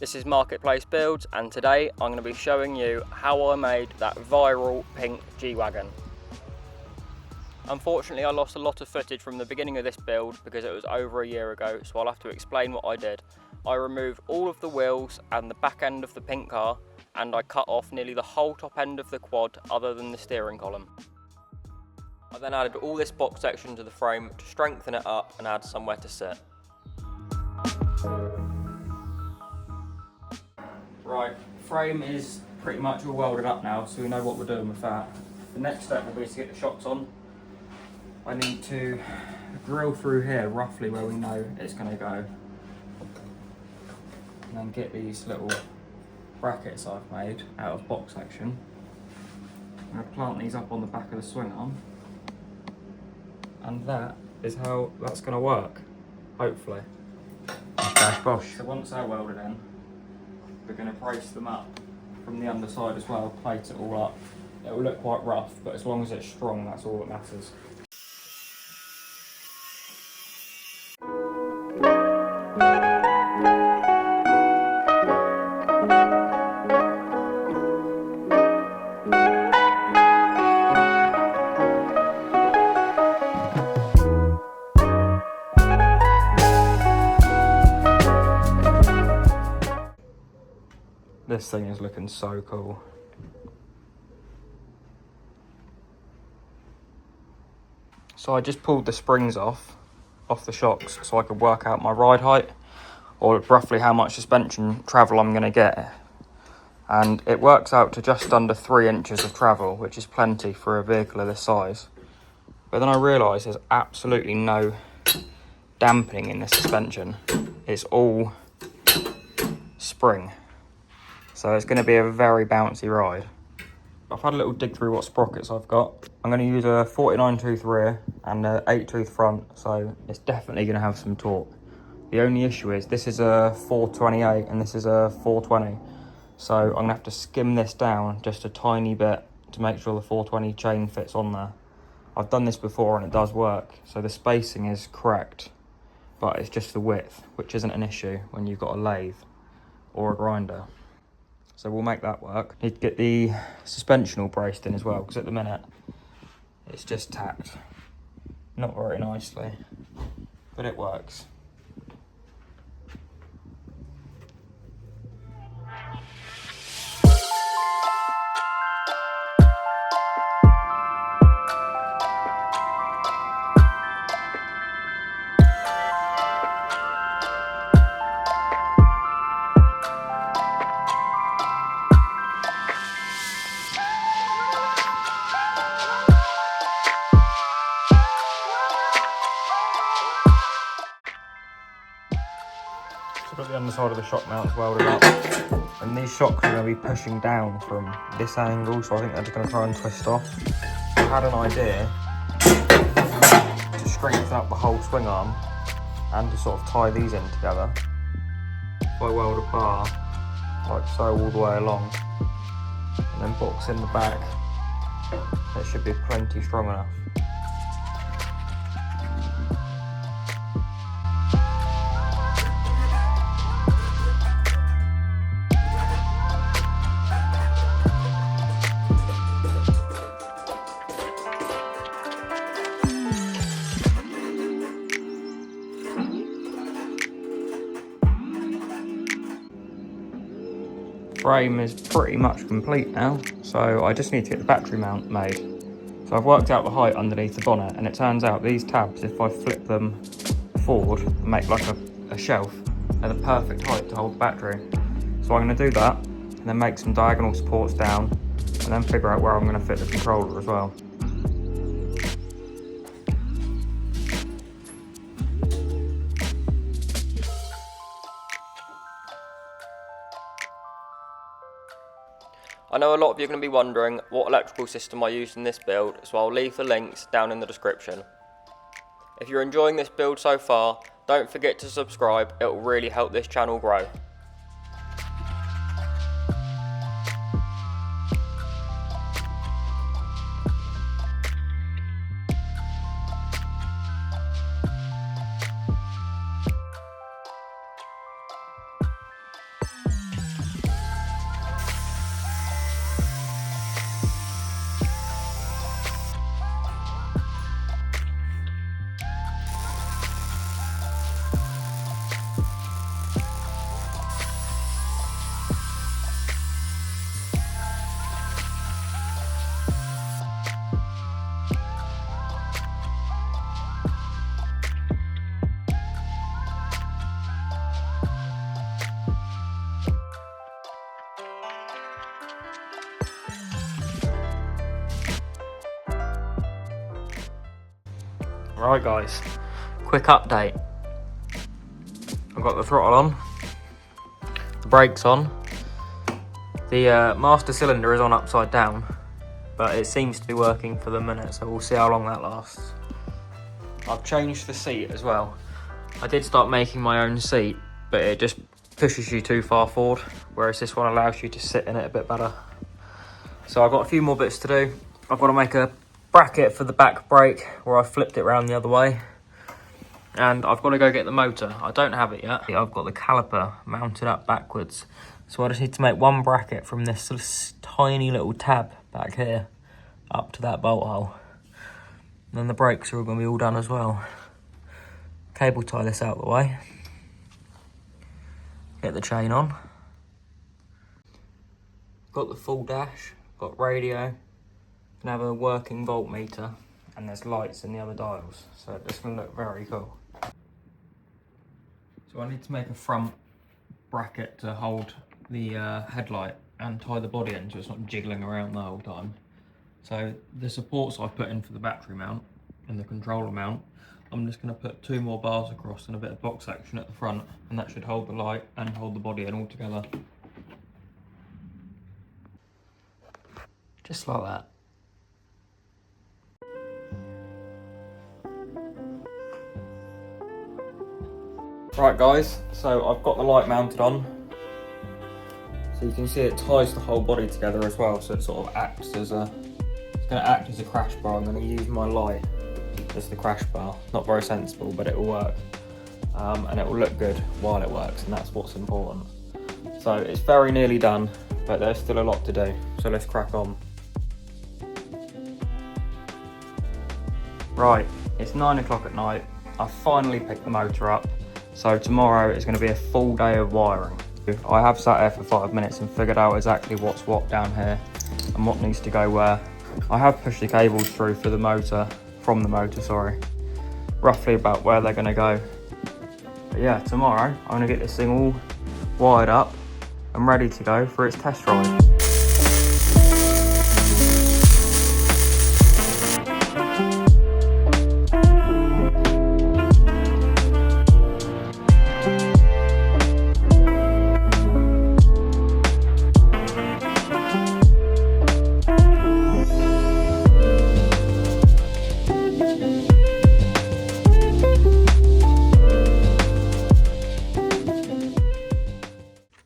This is Marketplace Builds, and today I'm going to be showing you how I made that viral pink G-Wagon. Unfortunately, I lost a lot of footage from the beginning of this build because it was over a year ago, so I'll have to explain what I did. I removed all of the wheels and the back end of the pink car, and I cut off nearly the whole top end of the quad other than the steering column. I then added all this box section to the frame to strengthen it up and add somewhere to sit. Right, frame is pretty much all welded up now, so we know what we're doing with that. The next step will be to get the shocks on. I need to drill through here roughly where we know it's going to go, and then get these little brackets I've made out of box section. I'm going to plant these up on the back of the swing arm, and that is how that's going to work, hopefully. So once they're welded in, we're going to brace them up from the underside as well, plate it all up. It will look quite rough, but as long as it's strong, that's all that matters. This thing is looking so cool. So I just pulled the springs off the shocks so I could work out my ride height, or roughly how much suspension travel I'm going to get. And it works out to just under 3 inches of travel, which is plenty for a vehicle of this size. But then I realised there's absolutely no dampening in the suspension. It's all spring. So it's going to be a very bouncy ride. I've had a little dig through what sprockets I've got. I'm going to use a 49 tooth rear and a 8 tooth front, so it's definitely going to have some torque. The only issue is this is a 428 and this is a 420. So I'm going to have to skim this down just a tiny bit to make sure the 420 chain fits on there. I've done this before and it does work, so the spacing is correct, but it's just the width, which isn't an issue when you've got a lathe or a grinder. So we'll make that work. Need to get the suspension all braced in as well, because at the minute it's just tacked. Not very nicely, but it works. I've got the underside of the shock mounts welded up, and these shocks are going to be pushing down from this angle, so I think they're just going to try and twist off. I had an idea to strengthen up the whole swing arm and to sort of tie these in together. If I weld a bar like so all the way along and then box in the back, it should be plenty strong enough. Frame is pretty much complete now, so I just need to get the battery mount made. So I've worked out the height underneath the bonnet, and it turns out these tabs, if I flip them forward and make like a shelf, are the perfect height to hold the battery. So I'm going to do that, and then make some diagonal supports down, and then figure out where I'm going to fit the controller as well. I know a lot of you are going to be wondering what electrical system I used in this build, so I'll leave the links down in the description. If you're enjoying this build so far, don't forget to subscribe, it will really help this channel grow. Right guys, quick update. I've got the throttle on, the brakes on, the master cylinder is on upside down, but it seems to be working for the minute, so we'll see how long that lasts. I've changed the seat as well. I did start making my own seat, but it just pushes you too far forward, whereas this one allows you to sit in it a bit better. So I've got a few more bits to do. I've got to make a bracket for the back brake where I flipped it around the other way. And I've got to go get the motor. I don't have it yet. I've got the caliper mounted up backwards. So I just need to make one bracket from this tiny little tab back here up to that bolt hole. And then the brakes are all going to be all done as well. Cable tie this out of the way. Get the chain on. Got the full dash, got radio, can have a working voltmeter, and there's lights in the other dials, so it's going to look very cool. So I need to make a front bracket to hold the headlight and tie the body in so it's not jiggling around the whole time. So the supports I've put in for the battery mount and the controller mount, I'm just going to put 2 more bars across and a bit of box action at the front, and that should hold the light and hold the body in all together. Just like that. Right guys, so I've got the light mounted on. So you can see it ties the whole body together as well, so it sort of acts as a, it's going to act as a crash bar. I'm going to use my light as the crash bar. Not very sensible, but it will work. And it will look good while it works, and that's what's important. So it's very nearly done, but there's still a lot to do. So let's crack on. Right, it's 9 o'clock at night. I finally picked the motor up. So tomorrow is going to be a full day of wiring. I have sat here for 5 minutes and figured out exactly what's what down here and what needs to go where. I have pushed the cables through for the motor, from the motor, sorry, roughly about where they're going to go. But yeah, tomorrow I'm going to get this thing all wired up and ready to go for its test ride.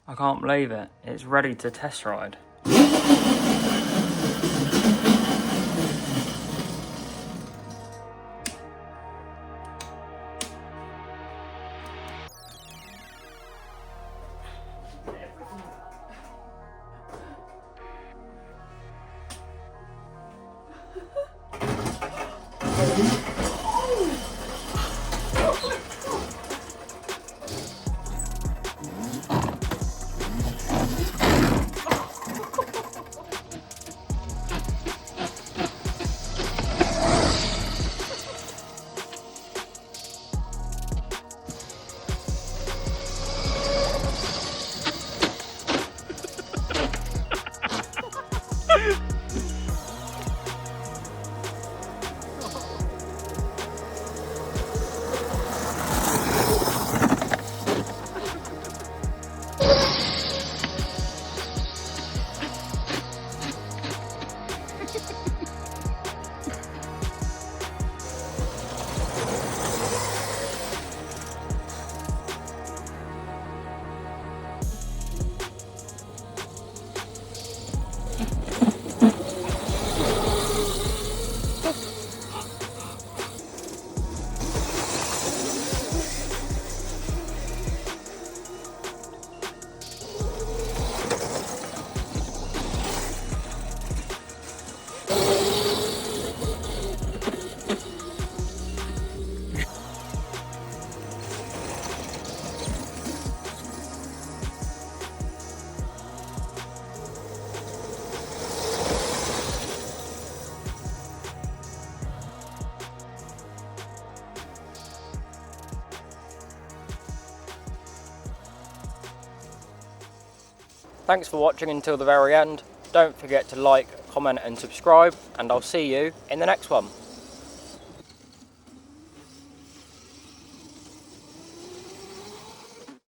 I can't believe it, it's ready to test ride. Thanks for watching until the very end. Don't forget to like, comment and subscribe, and I'll see you in the next one.